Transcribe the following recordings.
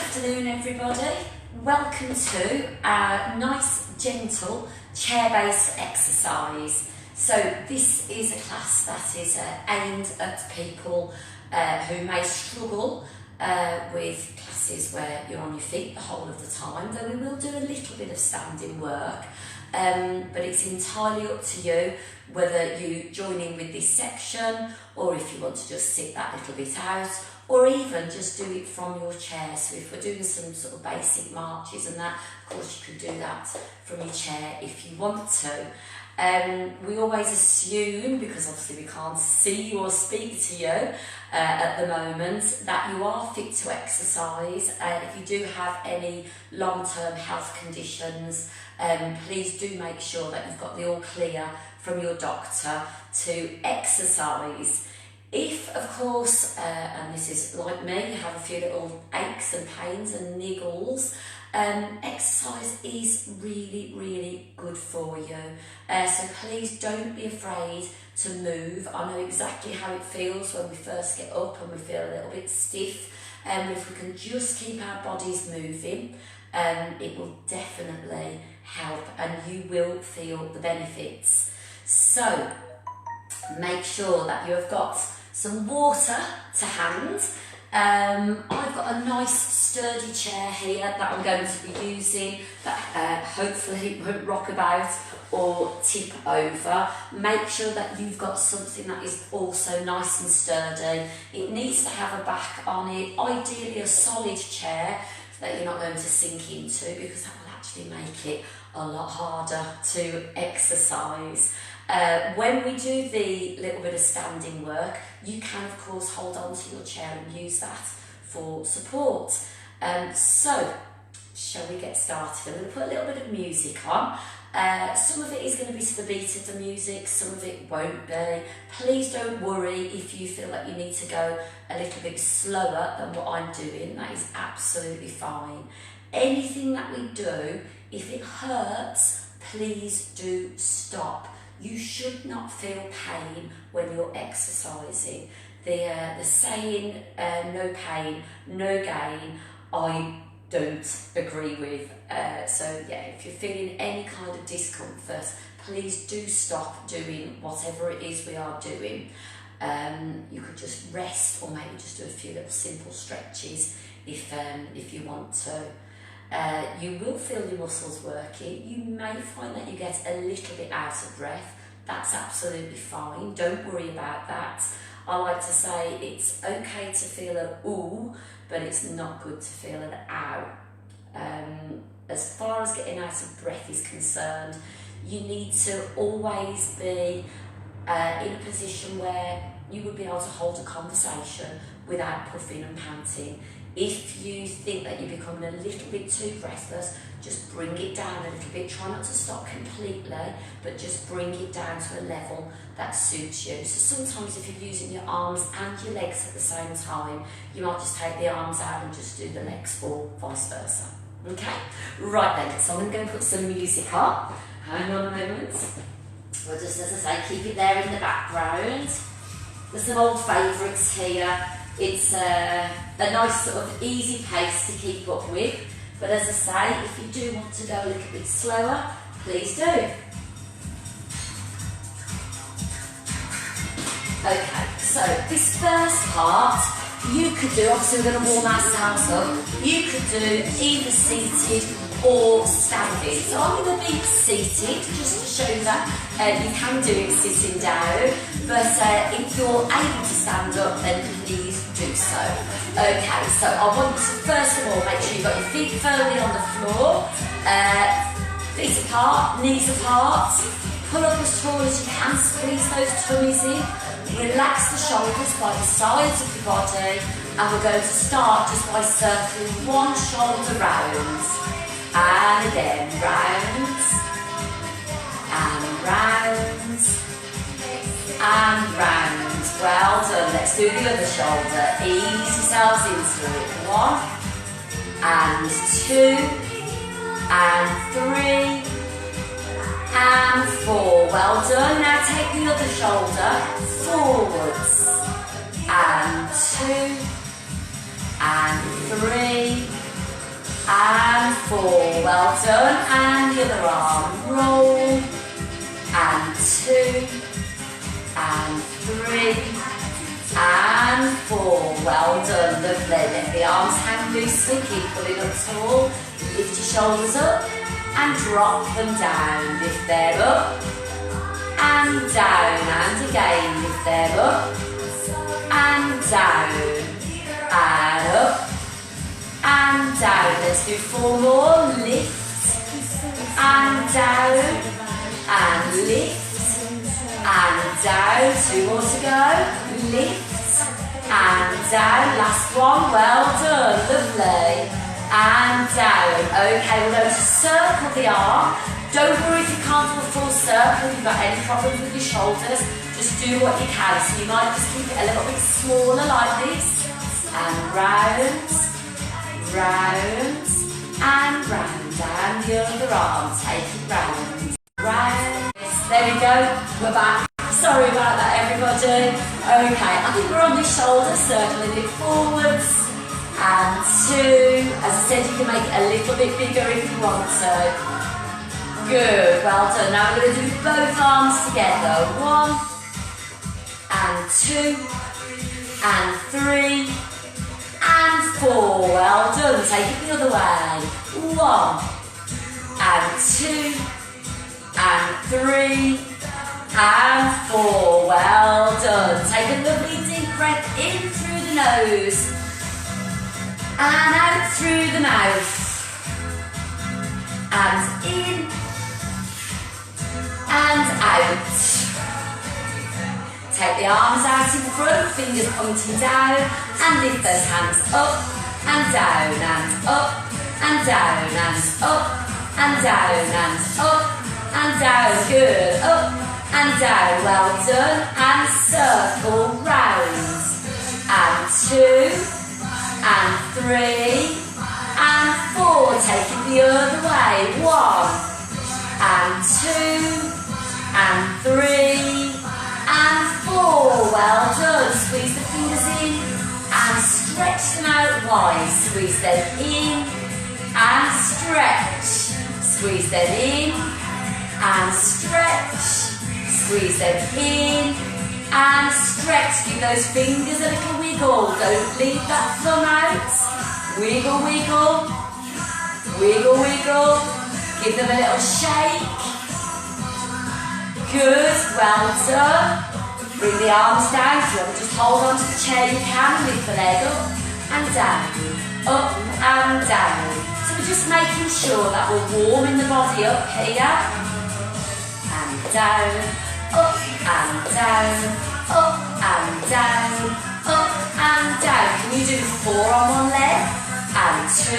afternoon, everybody. Welcome to our nice, gentle, chair-based exercise. So this is a class that is aimed at people who may struggle with classes where you're on your feet the whole of the time, though we will do a little bit of standing work. But it's entirely up to you whether you join in with this section or if you want to just sit that little bit out, or even just do it from your chair. So if we're doing some sort of basic marches and that, of course you could do that from your chair if you want to. We always assume, because obviously we can't see you or speak to you at the moment, that you are fit to exercise. If you do have any long-term health conditions, please do make sure that you've got the all clear from your doctor to exercise. If, of course, and this is like me, you have a few little aches and pains and niggles, exercise is really, really good for you. So please don't be afraid to move. I know exactly how it feels when we first get up and we feel a little bit stiff. If we can just keep our bodies moving, it will definitely help and you will feel the benefits. So make sure that you have got some water to hand. I've got a nice sturdy chair here that I'm going to be using that hopefully won't rock about or tip over. Make sure that you've got something that is also nice and sturdy. It needs to have a back on it, ideally a solid chair that you're not going to sink into, because that will actually make it a lot harder to exercise. When we do the little bit of standing work, you can of course hold on to your chair and use that for support. So, shall we get started? I'm going to put a little bit of music on. Some of it is going to be to the beat of the music, some of it won't be. Please don't worry if you feel like you need to go a little bit slower than what I'm doing. That is absolutely fine. Anything that we do, if it hurts, please do stop. You should not feel pain when you're exercising. The saying, no pain, no gain, I don't agree with. So yeah, if you're feeling any kind of discomfort, please do stop doing whatever it is we are doing. You could just rest or maybe just do a few little simple stretches if you want to. You will feel your muscles working. You may find that you get a little bit out of breath. That's absolutely fine. Don't worry about that. I like to say it's okay to feel an ooh, but it's not good to feel an ow. As far as getting out of breath is concerned, you need to always be in a position where you would be able to hold a conversation without puffing and panting. If you think that you're becoming a little bit too breathless, just bring it down a little bit. Try not to stop completely, but just bring it down to a level that suits you. So sometimes if you're using your arms and your legs at the same time, you might just take the arms out and just do the legs, or vice versa. Okay? Right then, so I'm going to go and put some music on. Hang on a moment. Well, just as I say, keep it there in the background. There's some old favourites here. It's a nice sort of easy pace to keep up with, but as I say, if you do want to go a little bit slower, please do. Okay, so this first part, you could do, obviously we're going to warm ourselves up, you could do either seated or standing. So I'm going to be seated, just to show you that you can do it sitting down, but if you're able to stand up, then please do so. Okay, so I want you to first of all make sure you've got your feet firmly on the floor, feet apart, knees apart, pull up as tall as you can, squeeze those tummies in, relax the shoulders by the sides of your body, and we're going to start just by circling one shoulder round. And again, round, and round, and round. Well done. Let's do the other shoulder. Ease yourselves into it. 1, and 2, and 3, and 4. Well done. Now take the other shoulder forwards. And 2, and 3, and 4, well done, and the other arm, roll, and 2, and 3, and 4, well done, lovely. Let the arms hang loosely, keep pulling up tall, lift your shoulders up, and drop them down, lift them up, and down, and again, lift them up, and down, and up, and down. Let's do 4 more, lift, and down, and lift, and down, 2 more to go, lift, and down, last one, well done, lovely, and down. Okay, we're going to circle the arm. Don't worry if you can't do a full circle, if you've got any problems with your shoulders, just do what you can. So you might just keep it a little bit smaller like this, and round, round, and round, and the other arm, take it round, round. Yes, there we go, we're back. Sorry about that, everybody. Okay, I think we're on the shoulder, circling it forwards, and 2. As I said, you can make it a little bit bigger if you want to. Good, well done. Now we're going to do both arms together. 1, and 2, and 3, and 4. Well done. Take it the other way. 1, and 2, and 3, and 4. Well done. Take a lovely deep breath in through the nose and out through the mouth. And in and out. Take the arms out in front, fingers pointing down, and lift those hands up and down and up and down and up and down and up and down. Good. Up and down. Well done. And circle round. And 2 and 3 and 4. Take it the other way. 1 and 2 and 3 and 4. Well done. Squeeze the fingers in and stretch them out wide. Squeeze them in and stretch. Squeeze them in and stretch. Squeeze them in and stretch. Give those fingers a little wiggle. Don't leave that thumb out. Wiggle, wiggle. Wiggle, wiggle. Give them a little shake. Good, well done. Bring the arms down. If you want to just hold on to the chair, you can. Lift the leg up and down. Up and down. So we're just making sure that we're warming the body up here. And down. Up and down. Up and down. Up and down. Can you do 4 on one leg? And 2.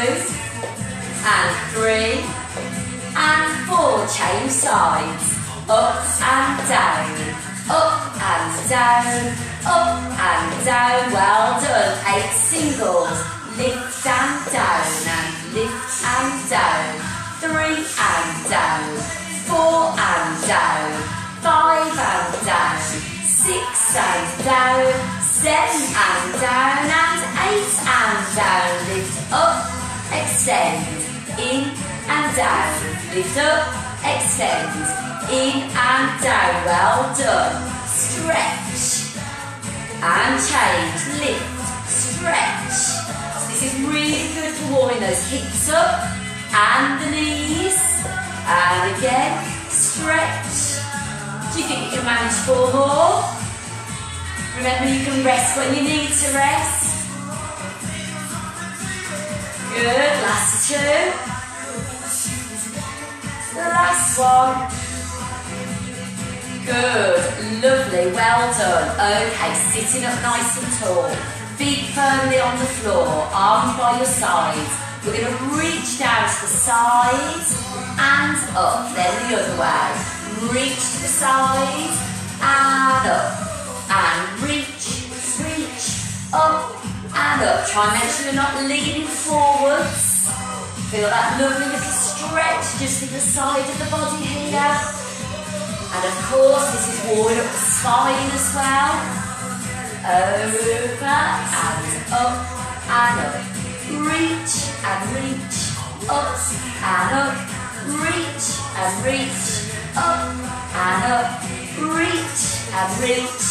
And 3. And 4. Change sides. Up and down, up and down, up and down. Well done. 8 singles. Lift and down, and lift and down. 3 and down, 4 and down, 5 and down, 6 and down, 7 and down, and 8 and down. Lift up, extend, in and down. Lift up, extend. In and down, well done. Stretch and change, lift, stretch. So this is really good for warming those hips up and the knees. And again, stretch. Do you think you can manage 4 more? Remember, you can rest when you need to rest. Good, last 2. The last one. Good, lovely, well done. Okay, sitting up nice and tall, feet firmly on the floor, arms by your sides. We're going to reach down to the sides and up, then the other way. Reach to the sides and up, and reach, up and up. Try and make sure you're not leaning forwards. Feel that lovely little stretch just in the side of the body here. And of course, this is warming up the spine as well. Over and up and up. Reach and reach up and up, reach and reach, up and up, reach and reach.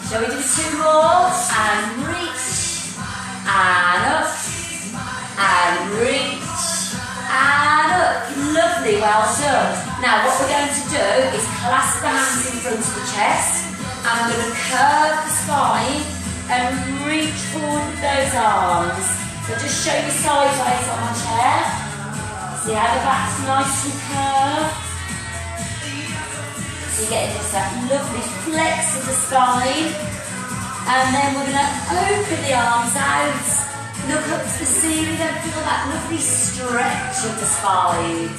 Shall we do 2 more? And reach and up and reach and up. Lovely, well done. Now what we're going to do is clasp the hands in front of the chest, and I'm going to curve the spine and reach forward with those arms. So just show you sideways on my chair. See how the back's nice and curved. So you're getting just that lovely flex of the spine. And then we're going to open the arms out. Look up to the ceiling and feel that lovely stretch of the spine.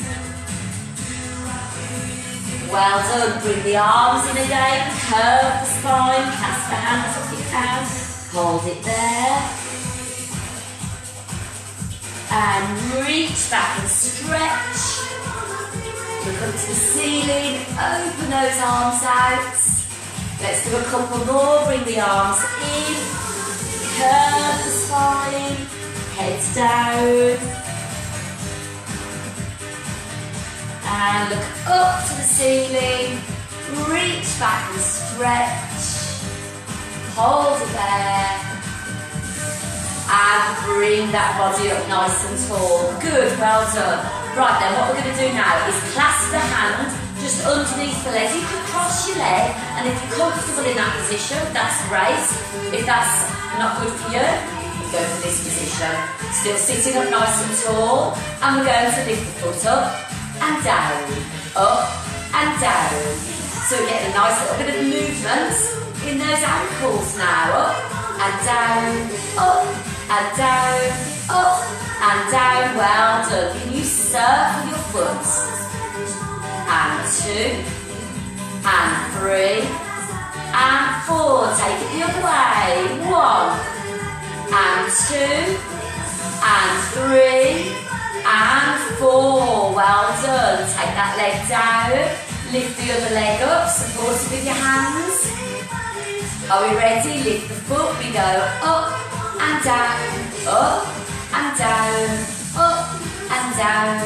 Well done. Bring the arms in again. Curve the spine. Cast the hands if you can. Hold it there. And reach back and stretch. Look up to the ceiling. Open those arms out. Let's do a couple more. Bring the arms in. Curve the spine. Head down. And look up to the ceiling. Reach back and stretch. Hold it there. And bring that body up nice and tall. Good, well done. Right then, what we're going to do now is clasp the hand just underneath the leg. You can cross your leg, and if you're comfortable in that position, that's great. If that's not good for you, go for this position. Still sitting up nice and tall, and we're going to lift the foot up and down, up and down. So we're getting a nice little bit of movement in those ankles now. Up and down, up and down, up and down. Well done. Can you circle your foot? And 2 and 3 and 4. Take it the other way. 1 and 2 and 3 and 4. Well done. Take that leg down. Lift the other leg up. Support it with your hands. Are we ready? Lift the foot. We go up and down, up and down, up and down,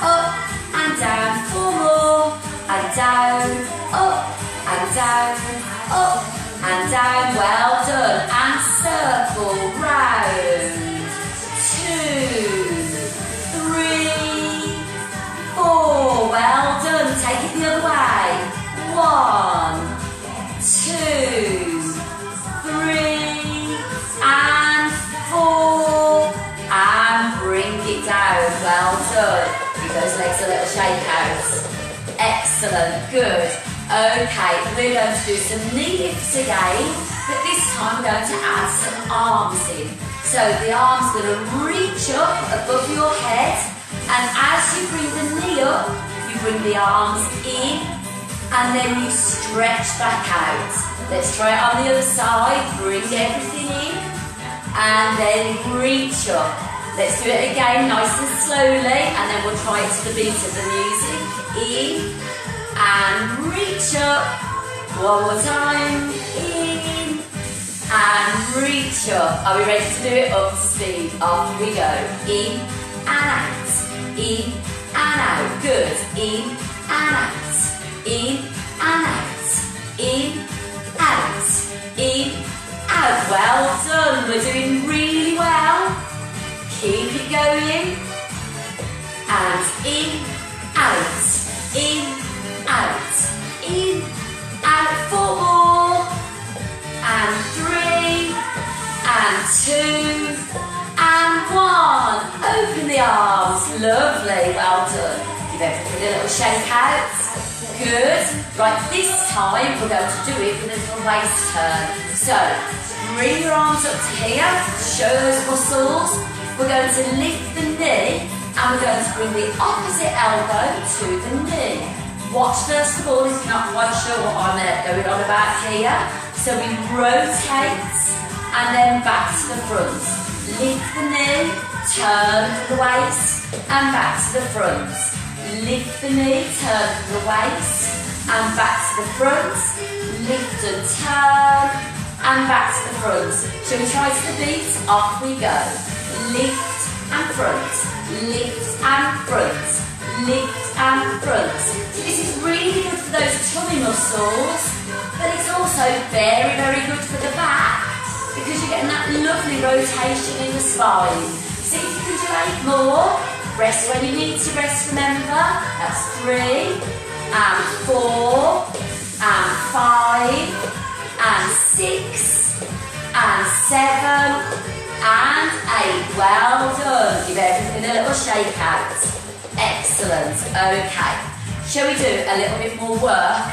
up and down. 4 more. And down, up and down, up and down. Well done. And circle round. 2, 3, 4. Well done. Take it the other way. 1, 2, 3 and 4. And bring it down. Well done. Give those legs a little shake out. Excellent, good. Okay, we're going to do some knee lifts again, but this time we're going to add some arms in. So the arm's going to reach up above your head, and as you bring the knee up, you bring the arms in, and then you stretch back out. Let's try it on the other side. Bring everything in, and then reach up. Let's do it again, nice and slowly, and then we'll try it to the beat of the music. In and reach up. 1 more time. In and reach up. Are we ready to do it? Up to speed. Off we go. In and out. In and out. Good. In and out. In and out. In, out. In, out. Well done. We're doing really well. Keep it going. And in, out. In, out. In, out. 4 more. And 3. And 2. And 1. Open the arms. Lovely. Well done. Give everybody a little shake out. Good. Right, this time we're going to do it with a little waist turn. So, bring your arms up to here. Show those muscles. We're going to lift the knee, and we're going to bring the opposite elbow to the knee. Watch first of all if you're not quite sure what I'm going on about here. So we rotate and then back to the front. Lift the knee, turn the waist and back to the front. Lift the knee, turn the waist and back to the front. Lift and turn and back to the front. Shall we try to the beat? Off we go. Lift and front, lift and lift and front. So this is really good for those tummy muscles, but it's also very, very good for the back because you're getting that lovely rotation in the spine. See if you can do 8 more. Rest when you need to rest, remember. That's 3, and 4, and 5, and 6, and 7, and 8. Well done. Give everything a little shake out. Excellent. Okay. Shall we do a little bit more work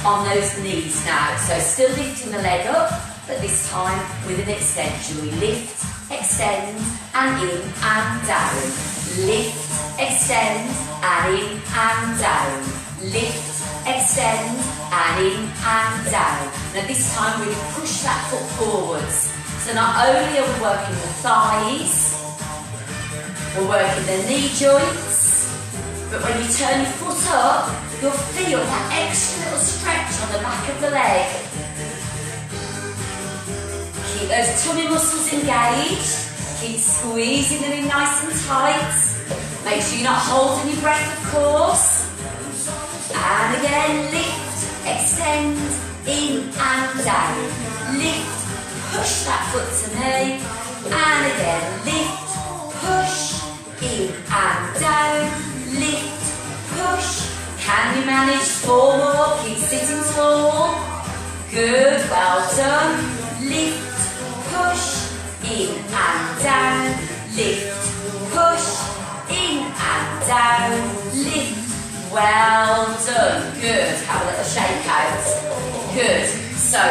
on those knees now? So still lifting the leg up, but this time with an extension. We lift, extend, and in and down. Lift, extend, and in and down. Lift, extend, and in and down. Now this time we push that foot forwards. So not only are we working the thighs, we're working the knee joints, but when you turn your foot up, you'll feel that extra little stretch on the back of the leg. Keep those tummy muscles engaged. Keep squeezing them in nice and tight. Make sure you're not holding your breath, of course. And again, lift, extend, in and down. Lift, push that foot to me. And again, lift, push, in and down. Lift, push. Can you manage 4 more? Keep sitting tall. Good, well done. Lift, push, in and down. Lift, push, in and down. Lift. Well done. Good. Have a little shake out. Good. So,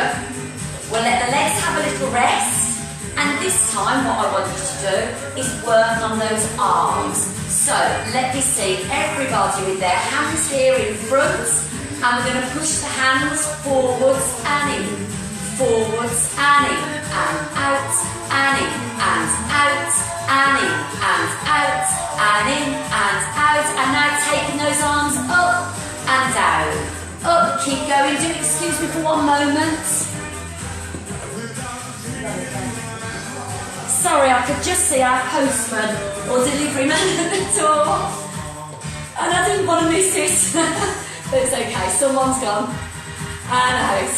we'll let the legs have a little rest. And this time, what I want you to do is work on those arms. So, let me see everybody with their hands here in front. And we're going to push the hands forwards and in. Forwards and in. And out. And in. And out. And in. And out. And in. And out. And now taking those arms up and down. Up. Keep going. Do excuse me for 1 moment. Sorry, I could just see our postman or delivery man at the door. And I didn't want to miss it. But it's okay, someone's gone. And out.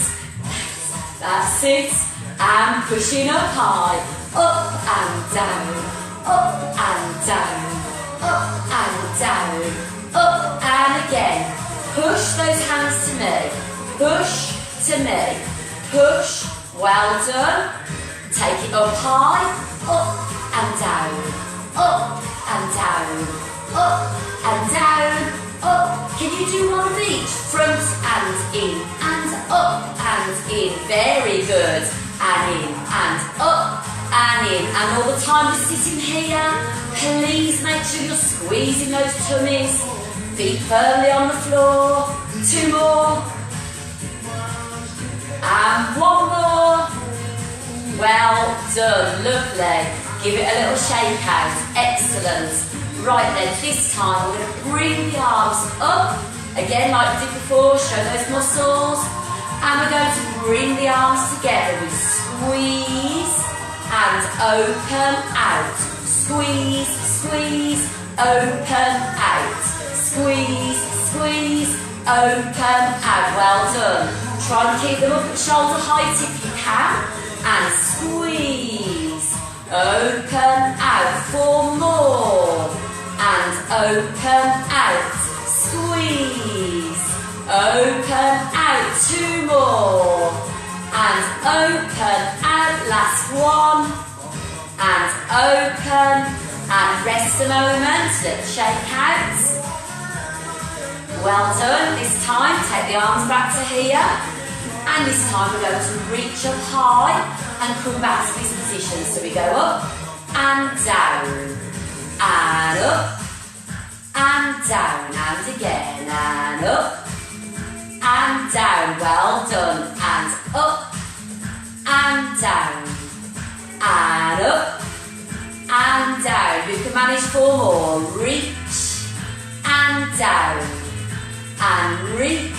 That's it. And pushing up high. Up and down. Up and down. Up and down. Up and again. Push those hands to me. Push to me. Push. Well done. Take it up high. Up and down, up and down, up and down, up. Can you do 1 of each? Front and in, and up and in. Very good. And in, and up, and in. And all the time you're sitting here, please make sure you're squeezing those tummies. Feet firmly on the floor. 2 more. And 1 more. Well done, lovely. Give it a little shake out. Excellent. Right then, this time we're going to bring the arms up. Again, like we did before, show those muscles. And we're going to bring the arms together. We squeeze and open out. Squeeze, squeeze, open out. Squeeze, squeeze, open out. Well done. Try and keep them up at shoulder height if you can. And squeeze, open out. 4 more, and open out. Squeeze, open out. 2 more, and open out. Last 1, and open, and rest a moment. Let's shake out. Well done. This time, take the arms back to here. And this time we're going to reach up high and come back to this position. So we go up and down, and up, and down, and again, and up, and down. Well done. And up, and down, and up, and down. You can manage 4 more. Reach, and down, and reach,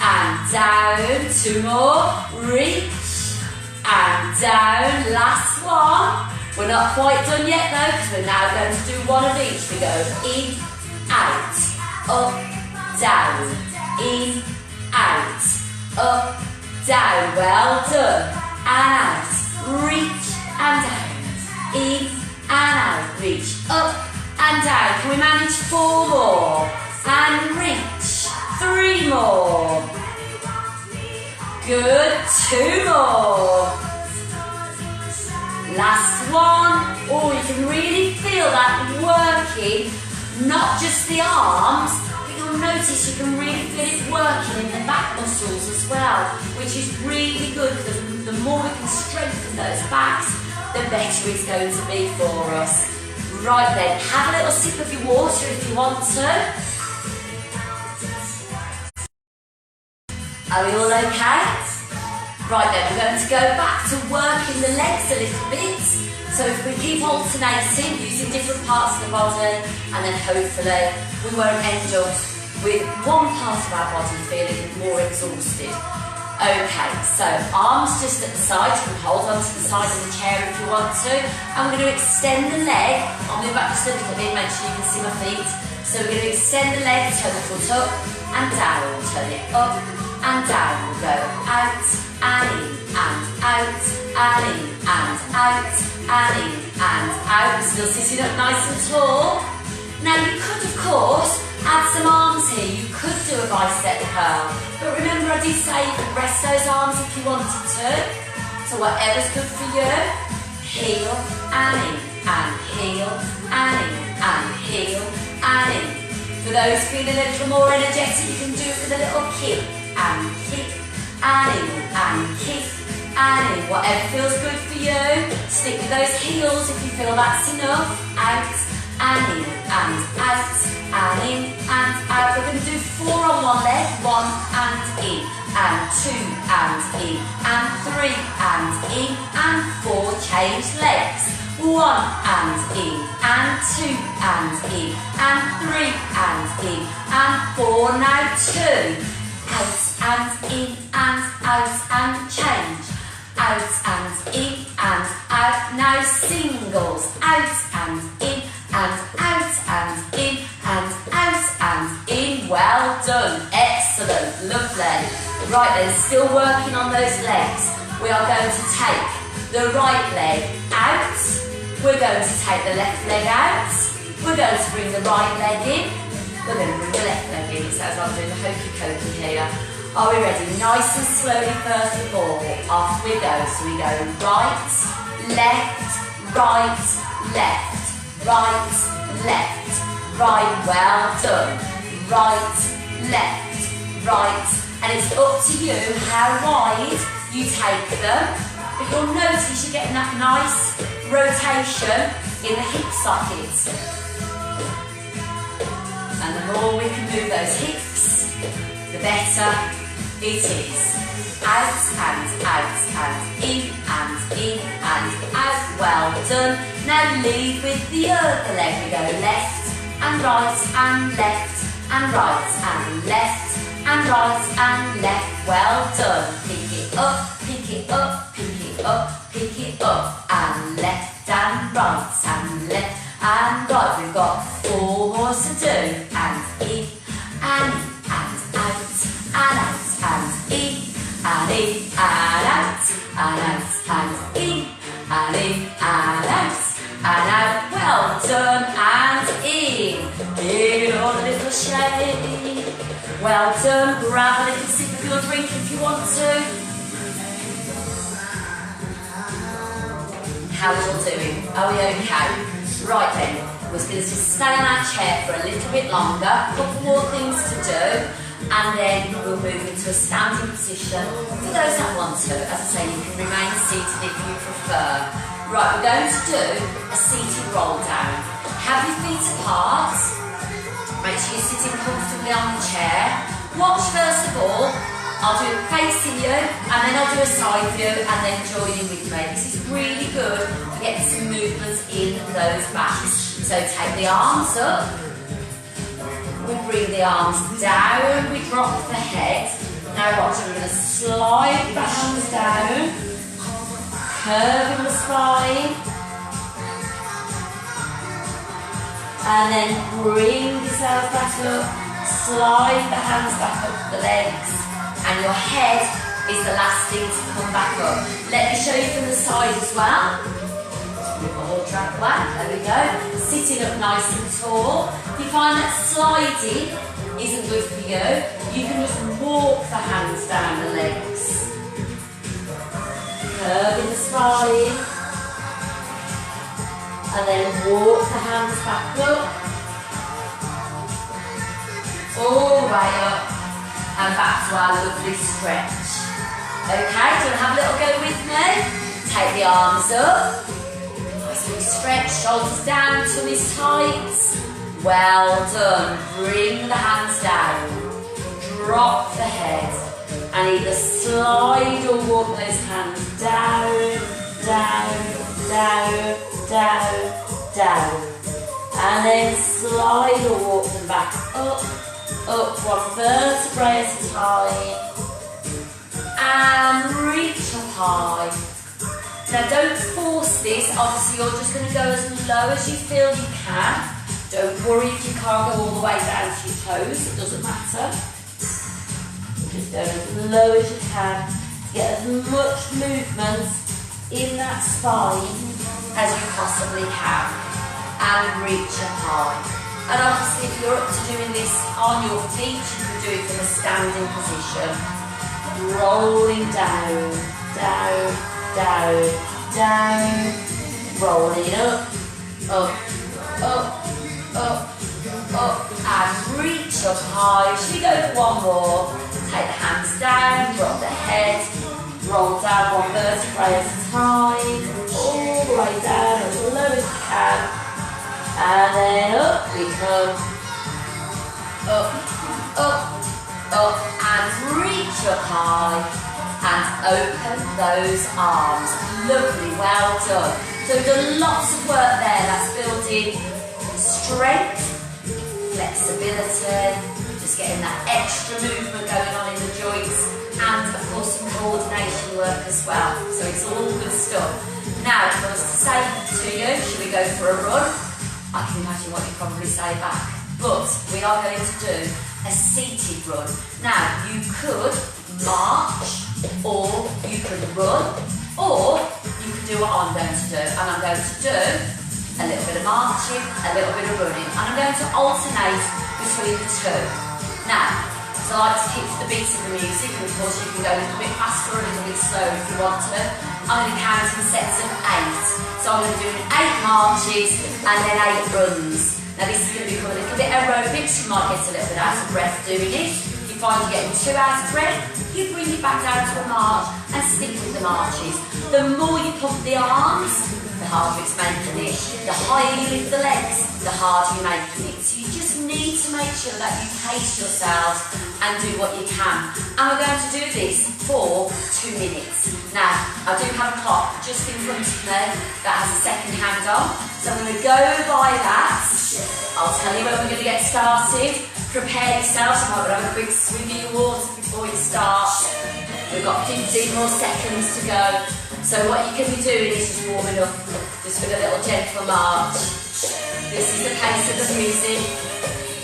and down. 2 more. Reach and down. Last one. We're not quite done yet though, because we're now going to do 1 of each. We go in out, up, down, in, out, up, down, well done, and out, reach and down, in and out, reach, up and down. Can we manage 4 more? And reach, 3 more. Good, 2 more. Last one. Oh, you can really feel that working, not just the arms, but you'll notice you can really feel it working in the back muscles as well, which is really good because the more we can strengthen those backs, the better it's going to be for us. Right then, have a little sip of your water if you want to. Are we all okay? Right then, we're going to go back to working the legs a little bit. So if we keep alternating, using different parts of the body, and then hopefully we won't end up with one part of our body feeling more exhausted. Okay, so arms just at the side, you can hold on to the side of the chair if you want to. And we're going to extend the leg. I'll move back just a little bit, make sure you can see my feet. So we're going to extend the leg, turn the foot up and down, turn it up and down. We'll go out and in and out and in and out and in and out. Still sitting up nice and tall. Now you could, of course, add some arms here. You could do a bicep curl. But remember I did say you could rest those arms if you wanted to. So whatever's good for you. Heel and in and heel and in and heel and in. For those feeling a little more energetic, you can do it with a little kick and in and kick and in. Whatever feels good for you. Stick with those heels if you feel that's enough. Out and in and out and in and out. We're going to do 4 on one leg, 1 and in and 2 and in and 3 and in and 4. Change legs. 1 and in and 2 and in and 3 and in and 4. Now 2. Out and in and out and change. Out and in and out. Now singles. Out and in and out and in and out and in. Well done. Excellent. Lovely. Right then, still working on those legs. We are going to take the right leg out. We're going to take the left leg out. We're going to bring the right leg in. We're going to bring the left leg in. So as I'm doing the hokey cokey here. Are we ready? Nice and slowly first of all. Off we go. So we go right, left, right, left, right, left, right. Well done. Right, left, right. And it's up to you how wide you take them. But you'll notice you're getting that nice rotation in the hip sockets. And the more we can move those hips, the better it is. Out and in and out. Well done. Now lead with the other leg. We go left and right and left and right and left and right and left. Well done. Pick it up, pick it up, pick it up, pick it up. And left and right and left and right. We've got 4 more to do. And in and out and out and in and in and out and out and in and in and out and out. Well done. And in. Give it all a little shake. Well done. Grab a little sip of your drink if you want to. How are we all doing? Are we okay? Right then, we're going to just stay in our chair for a little bit longer. A couple more things to do. And then we'll move into a standing position. For those that want to, as I say, you can remain seated if you prefer. Right, we're going to do a seated roll down. Have your feet apart. Make sure you're sitting comfortably on the chair. Watch first of all. I'll do it facing you, and then I'll do a side view, and then join in with me. This is really good for getting some movements in those backs. So take the arms up. We bring the arms down, we drop the head. Now watch, we're going to slide the hands down, curving the spine. And then bring yourself back up, slide the hands back up the legs, and your head is the last thing to come back up. Let me show you from the side as well. Move my whole track back, there we go. Sitting up nice and tall. If you find that sliding isn't good for you can just walk the hands down the legs. Curving the spine. And then walk the hands back up. All the way up. And back to our lovely stretch. Okay, do you want to have a little go with me? Take the arms up. Nice big stretch, shoulders down, tummy's tight. Well done. Bring the hands down. Drop the head. And either slide or walk those hands down, down, down, down, down. And then slide or walk them back up, one vertebrae at a time. And reach up high. Now don't force this, obviously you're just going to go as low as you feel you can. Don't worry if you can't go all the way down to your toes, it doesn't matter. Just go as low as you can to get as much movement in that spine as you possibly can. And reach up high. And obviously if you're up to doing this on your feet, you can do it from a standing position. Rolling down, down, down, down, rolling up, up, and reach up high. Should we go for one more? Take the hands down, drop the head, roll down one vertebrae at a time, all the way down as low as you can, and then up we come, up, and reach up high, and open those arms. Lovely, well done. So we've done lots of work there. That's building strength, flexibility, just getting that extra movement going on in the joints, and of course some coordination work as well. So it's all good stuff. Now, if I was to say to you, should we go for a run? I can imagine what you probably say back. But we are going to do a seated run. Now, you could march, or you could run, or you could do what I'm going to do. And I'm going to do a little bit of marching, a little bit of running, and I'm going to alternate between the two. Now, so I like to keep to the beat of the music, and of course you can go a little bit faster or a little bit slower if you want to. I'm going to count in sets of 8. So I'm going to do 8 marches and then 8 runs. Now this is going to become a little bit aerobics, you might get a little bit out of breath doing it. If you find you're getting too out of breath, you bring it back down to a march and stick with the marches. The more you pump the arms, the harder it's making it. The higher you lift the legs, the harder you're making it. So you just need to make sure that you pace yourselves and do what you can. And we're going to do this for 2 minutes. Now, I do have a clock just in front of me that has a second hand on. So I'm going to go by that. I'll tell you when we're going to get started. Prepare yourself. You might have a quick swig of your water before you start. We've got 15 more seconds to go. So what you can be doing is just warming up, just with a little gentle march. This is the pace of the music.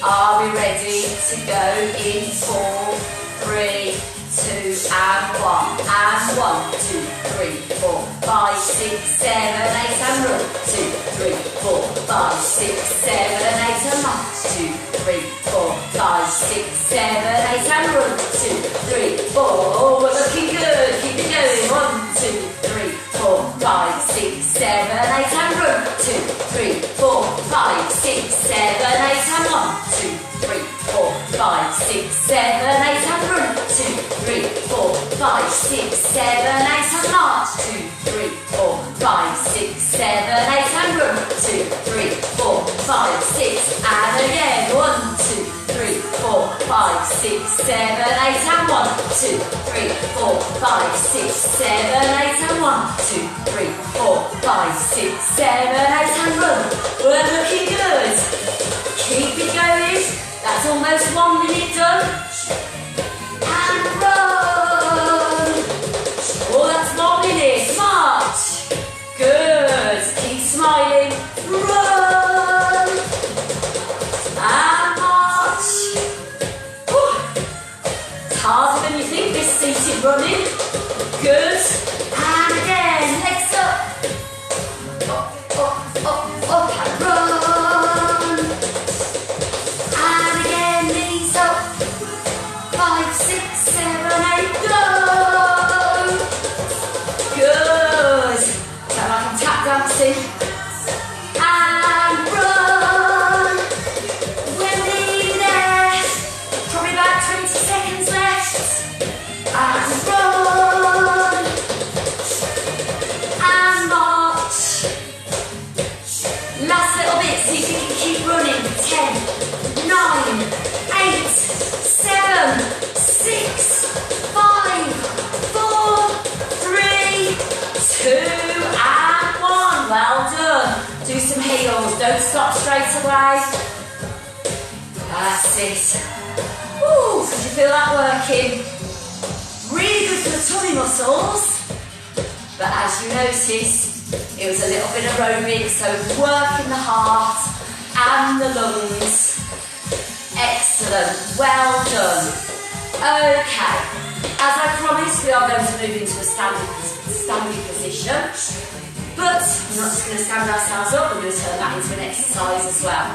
Are we ready to go in 4, 3, 2, and 1. And 1, 2, 3, 4, 5, 6, 7, 8, and run. 2, 3, 4, 5, 6, 7, 8, and march. 2, 3, 4, 5, 6, 7, 8, and run. 2, 3, 4. Oh, we're looking good. Keep it going. 1, 2, 3, 4, 5, 6, 7, 8, and run. 2, 3, 4, 5, 6, 7, 8, and 1. 2, 3, 4, 5, 6, 7, 8, and run. 2, 3, 4, 5, 6, 7, 8, and march. 2, 3, 4, 5, 6, 7, 8, and run. 2, 3, 4, 5, 6, and again. 1, 2, 3, 4, 5, 6, 7, 8, and 1. 2, 3, 4, 5, 6, 7, 8, and 1. 2, 3, 4, 5, 6, 7, 8, and run. We're looking good. Keep it going. That's almost 1 minute done. And run. Oh, that's 1 minute. March. Good. Keep smiling. Run. Good. And again, legs up. Up, up, up, up and run. And again, knees up. 5, 6, 7, 8, go. Good. Sound like I'm tap dancing. And run. We're nearly there. Probably about 20 seconds left. And run. And march. Last little bit, see if you can keep running. 10, 9, 8, 7, 6, 5, 4, 3, 2, and 1. Well done. Do some heels. Don't stop straight away. That's it. Woo, did you feel that working? Really good for the tummy muscles. But as you noticed, it was a little bit aerobic, so working the heart and the lungs. Excellent. Well done. Okay. As I promised, we are going to move into a standing position. But we're not just going to stand ourselves up, we're going to turn that into an exercise as well.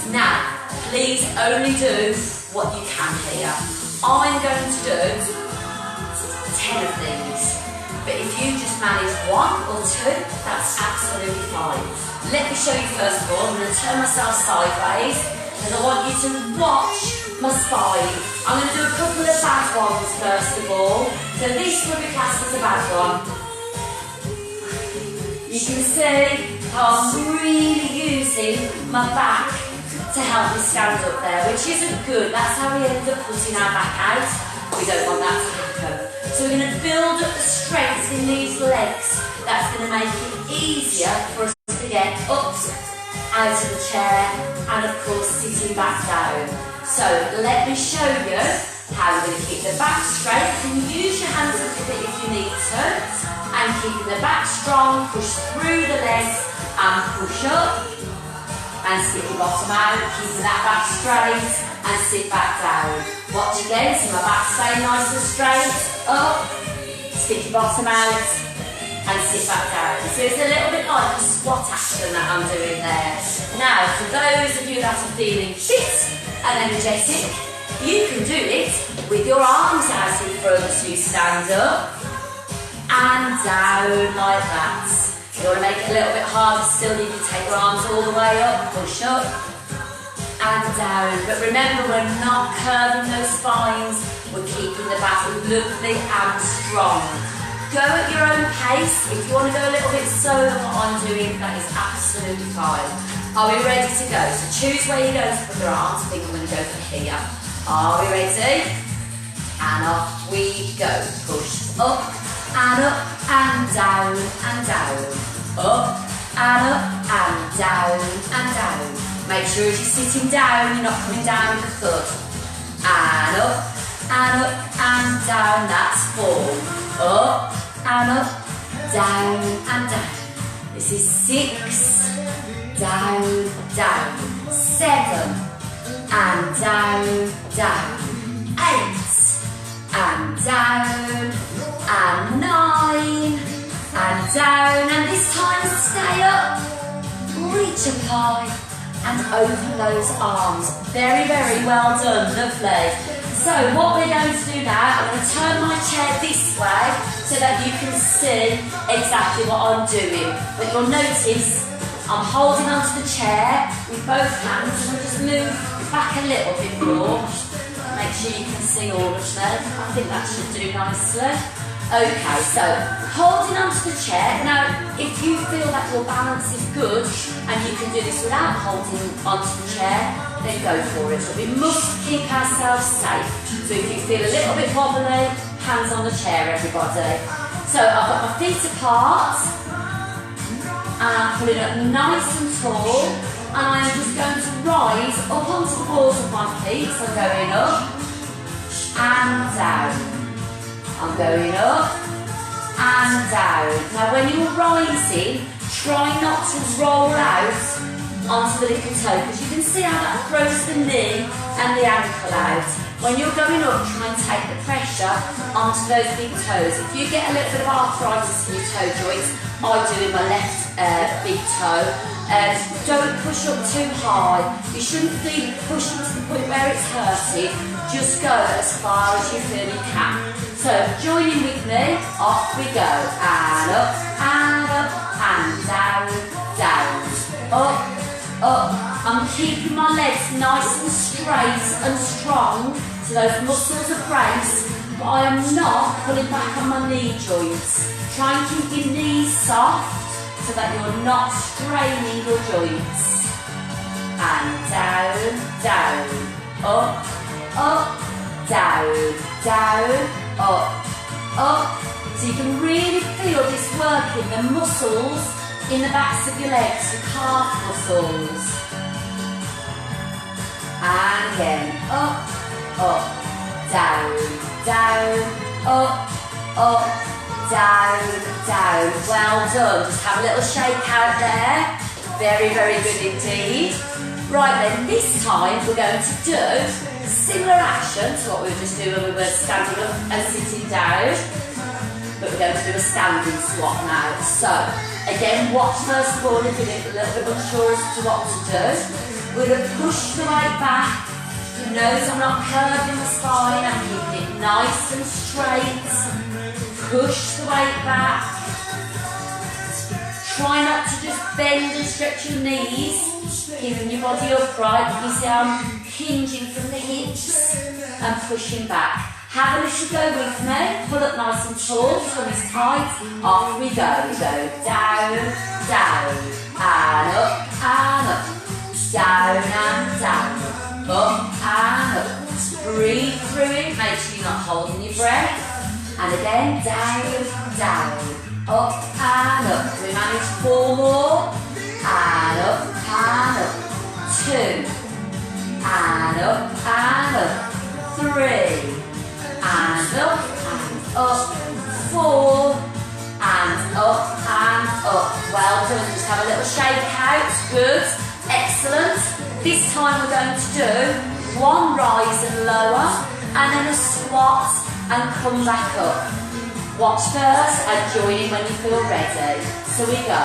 Now, please only do what you can here. I'm going to do 10 of these. But if you just manage 1 or 2, that's absolutely fine. Let me show you first of all. I'm going to turn myself sideways because I want you to watch my spine. I'm going to do a couple of bad ones first of all. So this will be classed as a bad one. You can see how I'm really using my back to help me stand up there, which isn't good. That's how we end up putting our back out. We don't want that to happen. So we're going to build up the strength in these legs. That's going to make it easier for us to get up out of the chair and of course sitting back down. So let me show you how we're going to keep the back straight. You can use your hands a little bit if you need to. And keeping the back strong, push through the legs and push up. And stick your bottom out, keeping that back straight and sit back down. Watch again, so my back stay nice and straight. Up, stick your bottom out and sit back down. So it's a little bit like a squat action that I'm doing there. Now, for those of you that are feeling fit and energetic, you can do it with your arms out in front as you stand up and down like that. If you want to make it a little bit harder still, you can take your arms all the way up, push up and down. But remember, we're not curving those spines, we're keeping the back lovely and strong. Go at your own pace. If you want to go a little bit slower than what I'm doing, that is absolutely fine. Are we ready to go? So choose where you're going to put your arms. I think I'm going to go for here. Are we ready? And off we go. Push up and up and down and down. Up and up and down and down. Make sure as you're sitting down, you're not coming down with the foot. And up and up and down. That's 4. Up and up, down and down. This is 6. Down, down. 7. And down, down. 8. And down. And 9. And down. And this time stay up. Reach up high. And open those arms. Very, very well done. Lovely. So what we're going to do now, I'm going to turn my chair this way so that you can see exactly what I'm doing. But you'll notice I'm holding onto the chair with both hands and I'll just move back a little bit more. Make sure you can see all of them. I think that should do nicely. Okay, so holding onto the chair. Now, if you feel that your balance is good and you can do this without holding onto the chair, then go for it. But we must keep ourselves safe. So if you feel a little bit wobbly, hands on the chair, everybody. So I've got my feet apart and I'm pulling up nice and tall and I'm just going to rise up onto the balls of my feet. So I'm going up and down. I'm going up and down. Now when you're rising, try not to roll out onto the little toe because you can see how that throws the knee and the ankle out. When you're going up, try and take the pressure onto those big toes. If you get a little bit of arthritis in your toe joints, I do in my left big toe, don't push up too high. You shouldn't be pushing to the point where it's hurting. Just go as far as you feel you can. So join in with me, off we go. And up, and down, down, up, up. I'm keeping my legs nice and straight and strong so those muscles are braced, but I am not pulling back on my knee joints. Try and keep your knees soft so that you're not straining your joints. And down, down, up, up, down, down, up, up. So you can really feel this working the muscles in the backs of your legs, your calf muscles. And again, up, up, down, down, up, up, down, down. Well done. Just have a little shake out there. Very, very good indeed. Right then, this time we're going to do a similar action to what we were just doing when we were standing up and sitting down. But we're going to do a standing squat now. So, again, watch first of all if you're a little bit unsure as to what to do. We're going to push the weight back. You notice I'm not curving the spine, I'm keeping it nice and straight. Push the weight back. Try not to just bend and stretch your knees, keeping your body upright. You see I'm hinging from the hips and pushing back. Have a little go with me. Pull up nice and tall, tummies tight. Off we go. We go down, down, and up, and up. Down and down, up and up. Breathe through it, make sure you're not holding your breath. And again, down, down, up and up. We manage 4 more. And up and up. 2. And up and up. 3. And up and up. 4. And up and up. Well done. Just have a little shake out. Good. Excellent. This time we're going to do 1 rise and lower, and then a squat and come back up. Watch first and join in when you feel ready. So we go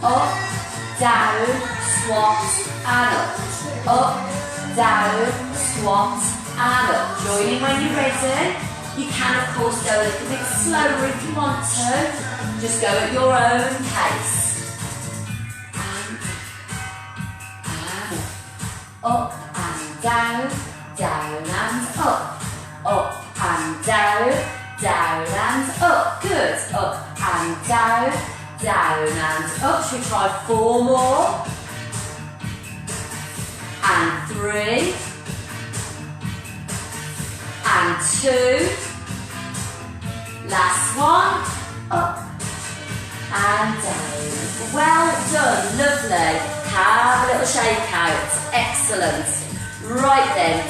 up, down, squat and up, down, squat and up. Join in when you're ready. You can of course go a little bit slower if you want to. Just go at your own pace. Up and down, down and up and down, down and up. Good. Up and down, down and up. Should we try 4 more? And 3. And 2. Last one. Up and down. Well done. Lovely. Have a little shake out. Excellent. Right then,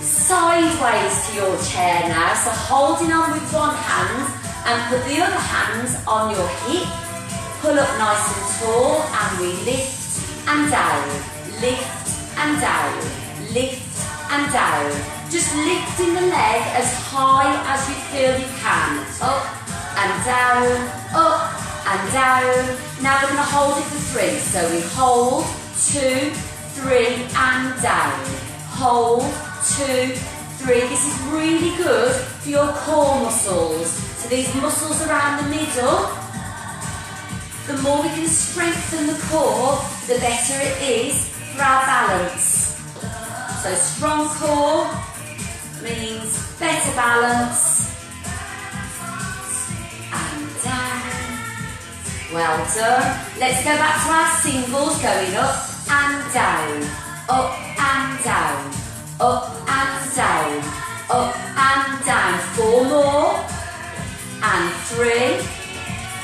sideways to your chair now. So holding on with one hand and put the other hand on your hip. Pull up nice and tall and we lift and down. Lift and down. Lift and down. Just lifting the leg as high as you feel you can. Up and down, up and down. Now we're going to hold it for 3. So we hold, 2, 3 and down. Hold, 2, 3. This is really good for your core muscles. So these muscles around the middle, the more we can strengthen the core, the better it is for our balance. So strong core means better balance. And down. Well done. Let's go back to our singles, going up and down, up and down, up and down, up and down. 4 more, and 3,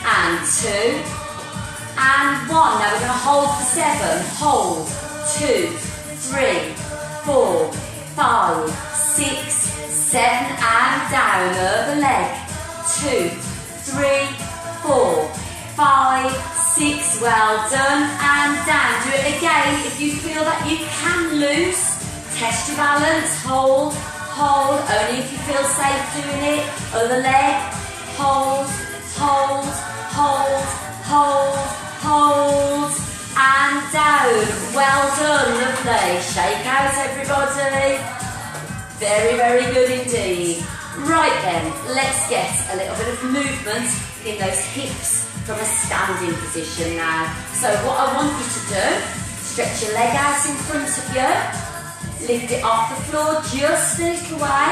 and 2, and 1. Now we're going to hold for 7. Hold, 2, 3, 4, 5, 6, 7, and down. Other leg, 2, 3, 4, 5, 6, well done, and down. Do it again if you feel that you can loose. Test your balance, hold, hold, only if you feel safe doing it. Other leg, hold, hold, hold, hold, hold, and down. Well done, lovely. Shake out, everybody. Very, very good indeed. Right then, let's get a little bit of movement in those hips from a standing position now. So what I want you to do, stretch your leg out in front of you, lift it off the floor just a little way,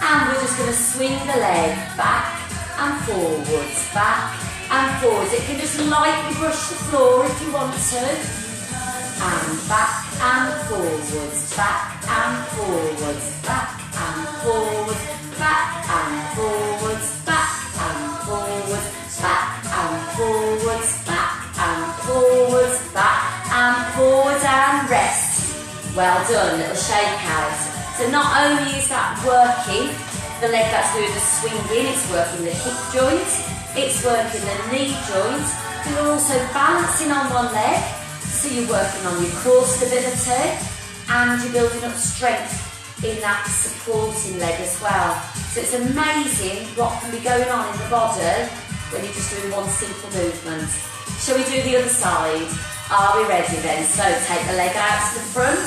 and we're just going to swing the leg back and forwards, back and forwards. It can just lightly brush the floor if you want to. And back and forwards, back and forwards, back and forwards, back and forwards, back and forwards, back and forwards, back and forwards, back and forwards, and rest. Well done, little shake out. So not only is that working the leg that's doing the swinging, it's working the hip joint, it's working the knee joint, but you're also balancing on one leg. So you're working on your core stability and you're building up strength in that supporting leg as well. So it's amazing what can be going on in the body when you're just doing one simple movement. Shall we do the other side? Are we ready then? So take the leg out to the front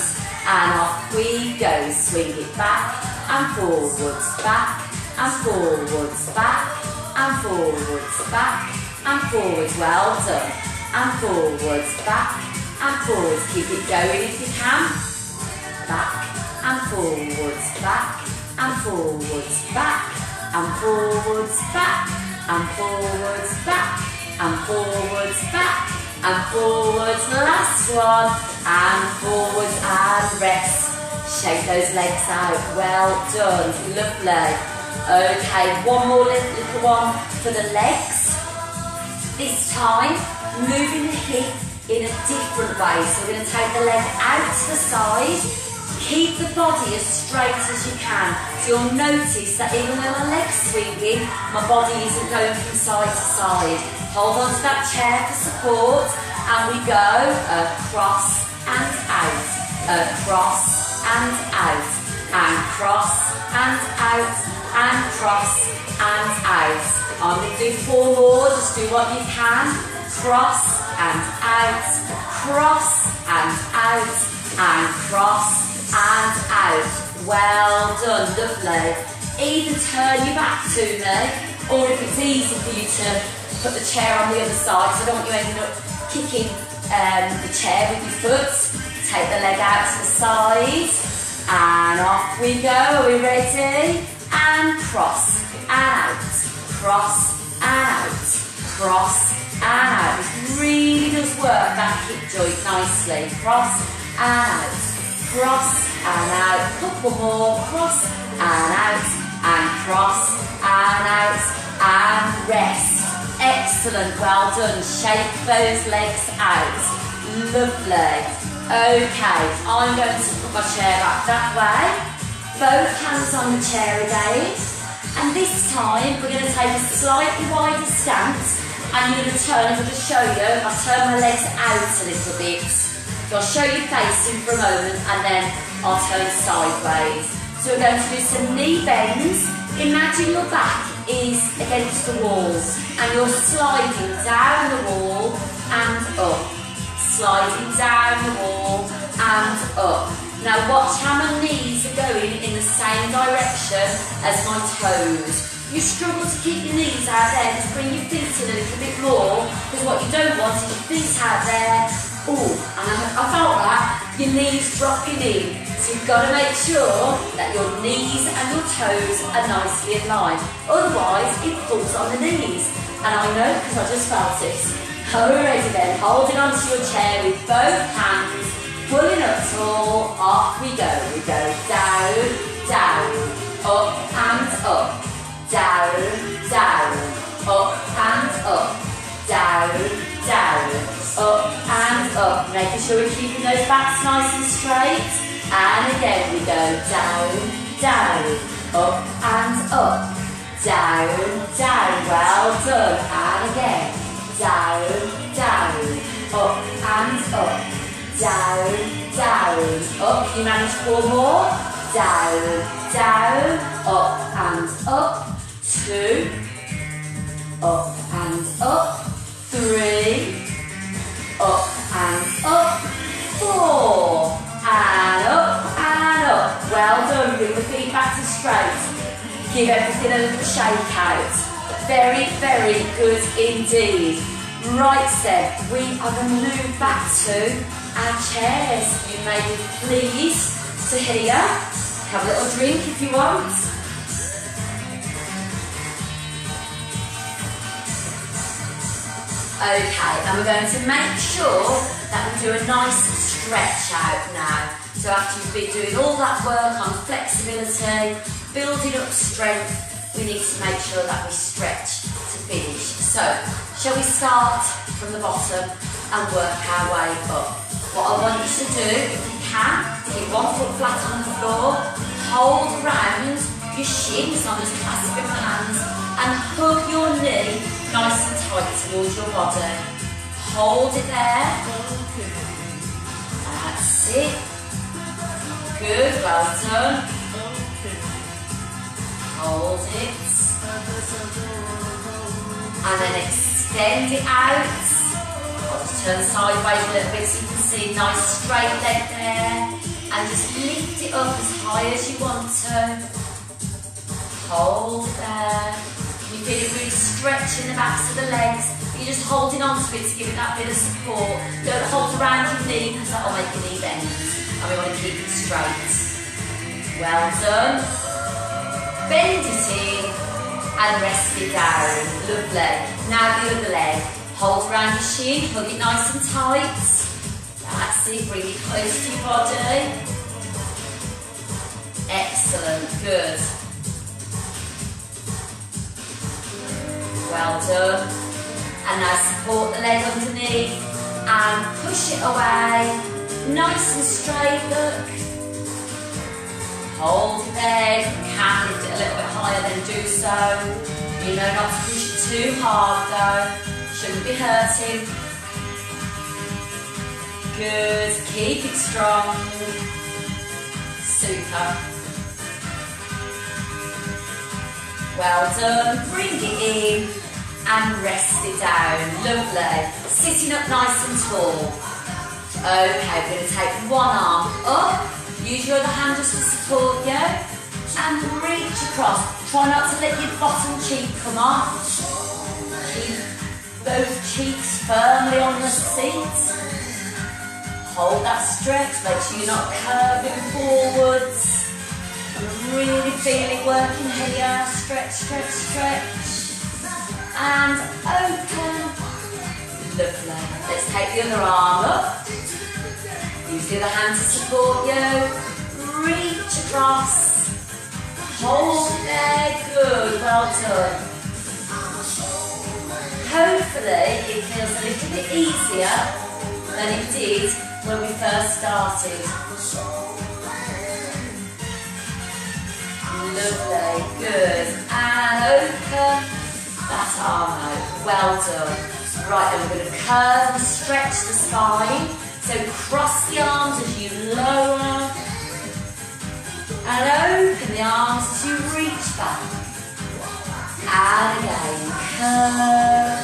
and off we go. Swing it back and forwards, back and forwards, back and forwards, back and forwards. Well done. And forwards, back and forwards. Keep it going if you can. Back and forwards, back and forwards, back and forwards, back and forwards, back and forwards, back and forwards. Last one. And forwards and rest. Shake those legs out. Well done. Lovely. Okay, one more little one for the legs. This time, moving the hip in a different way. So we're going to take the leg out to the side, keep the body as straight as you can. So you'll notice that even when my leg's swinging, my body isn't going from side to side. Hold on to that chair for support, and we go across and out, across and out, and cross and out, and cross and out. I'm going to do 4 more, just do what you can. Cross and out, cross and out, and cross and out. Well done, lovely. Either turn your back to me, or if it's easy for you to put the chair on the other side, so I don't want you ending up kicking the chair with your foot. Take the leg out to the side, and off we go. Are we ready? And cross and out, cross and out, cross and out. This really does work that hip joint nicely. Cross and out, cross and out. Couple more. Cross and out, and cross and out, and rest. Excellent. Well done. Shake those legs out. Lovely. Okay, I'm going to put my chair back that way. Both hands on the chair again. And this time we're going to take a slightly wider stance. And you're going to turn, as I'll just show you, I'll turn my legs out a little bit. So I'll show you facing for a moment and then I'll turn sideways. So we're going to do some knee bends. Imagine your back is against the wall and you're sliding down the wall and up. Sliding down the wall and up. Now watch how my knees are going in the same direction as my toes. You struggle to keep your knees out there, just bring your feet in a little bit more, because what you don't want is your feet out there. Oh, and I felt that, your knees dropping in. So you've got to make sure that your knees and your toes are nicely in line. Otherwise, it pulls on the knees. And I know, because I just felt it. Are we ready then? Holding onto your chair with both hands, pulling up tall, off we go. We go down, down, up and up. Down, down, up and up, down, down, up and up. Making sure we're keeping those backs nice and straight. And again we go down, down, up and up, down, down. Well done. And again, down, down, up and up, down, down, up. You manage 4 more. down, down, up and up, 2, up and up, 3, up and up, 4, and up and up. Well done, bring the feet back to straight. Give everything a little shake out. Very, very good indeed. Right then, we are going to move back to our chairs. You may be pleased to hear. Have a little drink if you want. Okay, and we're going to make sure that we do a nice stretch out now. So after you've been doing all that work on flexibility, building up strength, we need to make sure that we stretch to finish. So, shall we start from the bottom and work our way up? What I want you to do, if you can, keep one foot flat on the floor, hold around your shins, not just clasp your hands, and hug your knee nice and tight towards your body. Hold it there. That's it. Good, well done. Hold it. And then extend it out. I'll just turn sideways a little bit so you can see nice straight leg there. And just lift it up as high as you want to. Hold there. You feel it really stretching the backs of the legs. You're just holding on to it to give it that bit of support. Don't hold around your knee because that will make your knee bend. And we want to keep it straight. Well done. Bend it in and rest it down. Lovely. Now the other leg. Hold around your shin, hug it nice and tight. That's it, bring it close to your body. Excellent, good. Well done. And now support the leg underneath and push it away. Nice and straight, look. Hold it there. If you can lift it a little bit higher, then do so. You know not to push it too hard though. Shouldn't be hurting. Good. Keep it strong. Super. Well done. Bring it in and rest it down. Lovely. Sitting up nice and tall. Okay, we're going to take one arm up. Use your other hand just to support you. And reach across. Try not to let your bottom cheek come off. Keep those cheeks firmly on the seat. Hold that stretch. Make sure you're not curving forwards. Really feel it working here. Stretch, stretch, stretch. And open. Lovely. Let's take the other arm up. Use the other hand to support you. Reach across. Hold there. Good. Well done. Hopefully it feels a little bit easier than it did when we first started. Lovely. Good. And open that arm out. Well done. Right, then we're going to curve and stretch the spine. So cross the arms as you lower and open the arms as you reach back. And again, curve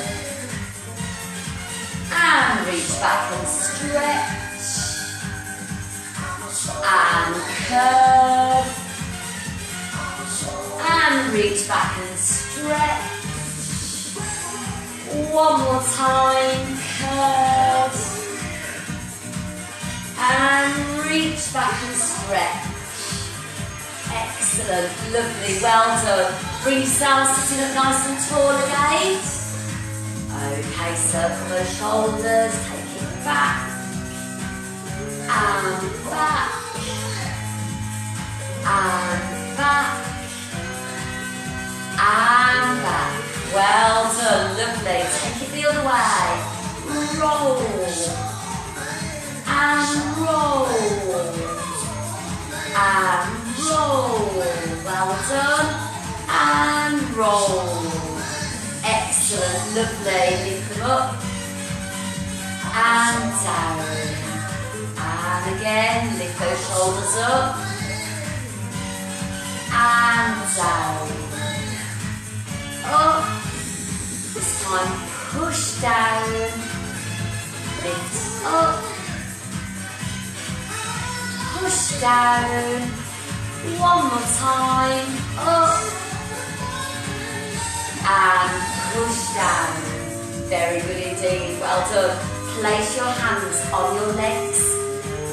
and reach back and stretch and curve and reach back and stretch. One more time, curve and reach back and stretch. Excellent, lovely, well done. Bring yourself sitting up nice and tall again. Okay, circle those shoulders, take it back and back and back and back. Well done, lovely. Take it the other way. Roll and roll and roll. Well done. And roll. Excellent, lovely. Lift them up and down. And again, lift those shoulders up and down. Up. This time push down, lift up, push down, one more time, up, and push down. Very good indeed, well done. Place your hands on your legs.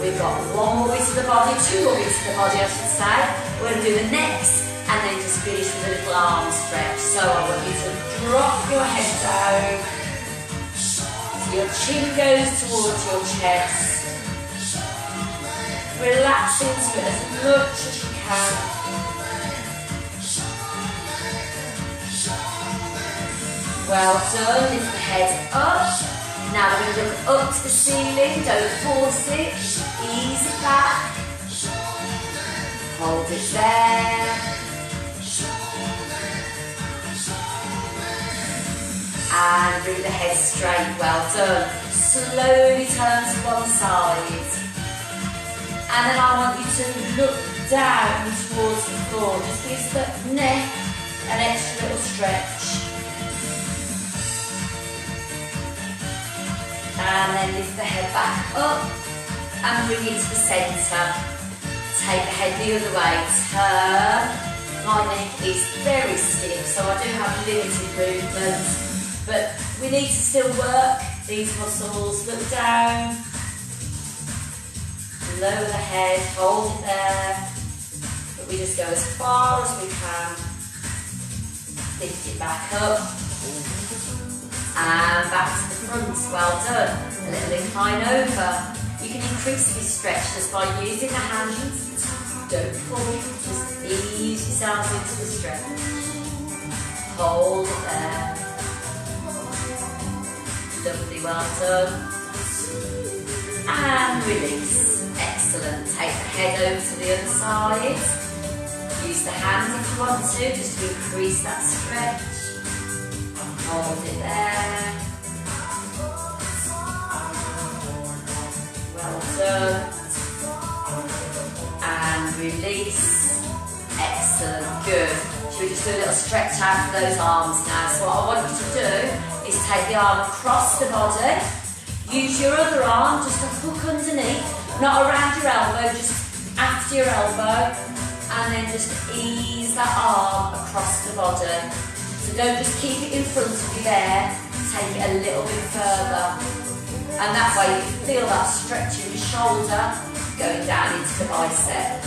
We've got one more bit of the body, two more bits of the body I should say. We're going to do the necks and then just finish with a little arm stretch. So I want you to drop your head down. So your chin goes towards your chest. Relax into it as much as you can. Well done, lift the head up. Now we're going to look up to the ceiling, don't force it, just ease it back. Hold it there. And bring the head straight, well done. Slowly turn to one side. And then I want you to look down towards the floor. Just gives the neck an extra little stretch. And then lift the head back up and bring it to the centre. Take the head the other way, turn. My neck is very stiff, so I do have limited movement. But we need to still work these muscles. Look down, lower the head, hold it there. But we just go as far as we can. Lift it back up. And back to the front, well done. A little incline over. You can increase this stretch just by using the hands. Don't pull, just ease yourselves into the stretch. Hold it there. Lovely, well done. And release. Excellent. Take the head over to the other side. Use the hands if you want to, just to increase that stretch. Hold it there. Well done. And release. Excellent, good. Should we just do a little stretch out for those arms now? So what I want you to do is take the arm across the body. Use your other arm just to hook underneath, not around your elbow, just after your elbow. And then just ease that arm across the body. So don't just keep it in front of you there, take it a little bit further. And that way you can feel that stretch in your shoulder going down into the bicep.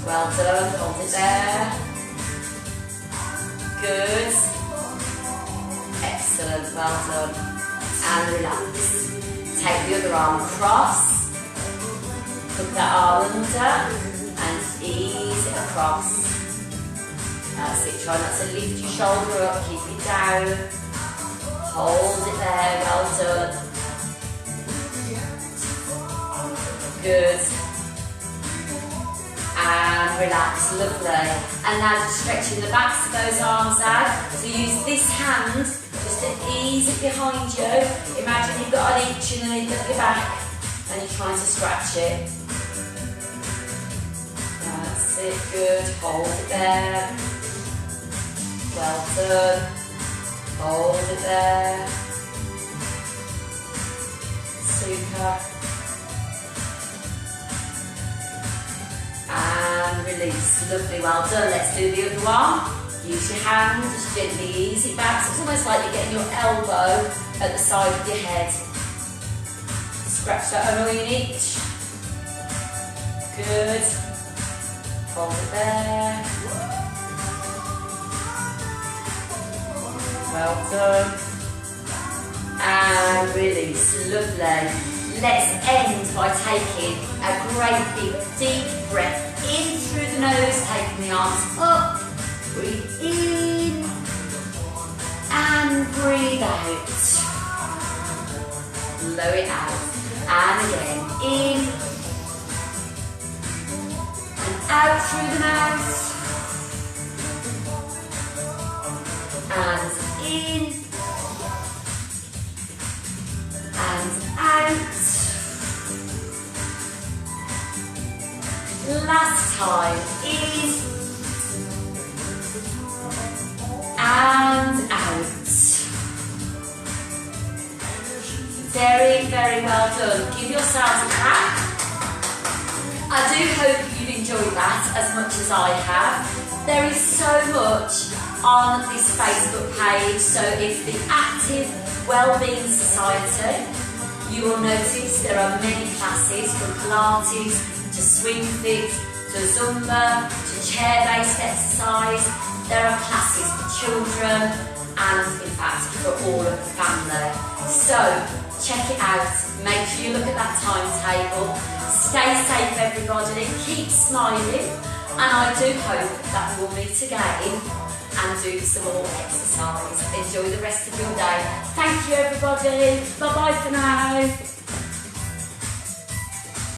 Well done, hold it there. Good. Excellent, well done. And relax. Take the other arm across. Put that arm under and ease it across. That's it, try not to lift your shoulder up, keep it down. Hold it there, well done. Good. And relax, lovely. And now just stretching the backs of those arms out. So use this hand just to ease it behind you. Imagine you've got an itch in the middle of your back and you're trying to scratch it. That's it, good. Hold it there. Well done. Hold it there. Super. And release. Lovely, well done. Let's do the other one. Use your hand, just gently ease it back. So it's almost like you're getting your elbow at the side of your head. Scratch that annoying itch. Good. Hold it there. Well done. And release. Lovely. Let's end by taking a great big deep breath in through the nose, taking the arms up. Breathe in and breathe out. Blow it out. And again, in and out through the mouth. And in and out. Last time. In and out. Very, very well done. Give yourselves a clap. I do hope you've enjoyed that as much as I have. There is so much on this Facebook page, so it's the Active Wellbeing Society. You will notice there are many classes from Pilates to swing fit to Zumba to chair-based exercise. There are classes for children and in fact for all of the family. So check it out, make sure you look at that timetable. Stay safe everybody, keep smiling, and I do hope that we will meet again and do some more exercise. Enjoy the rest of your day. Thank you everybody, bye bye for now.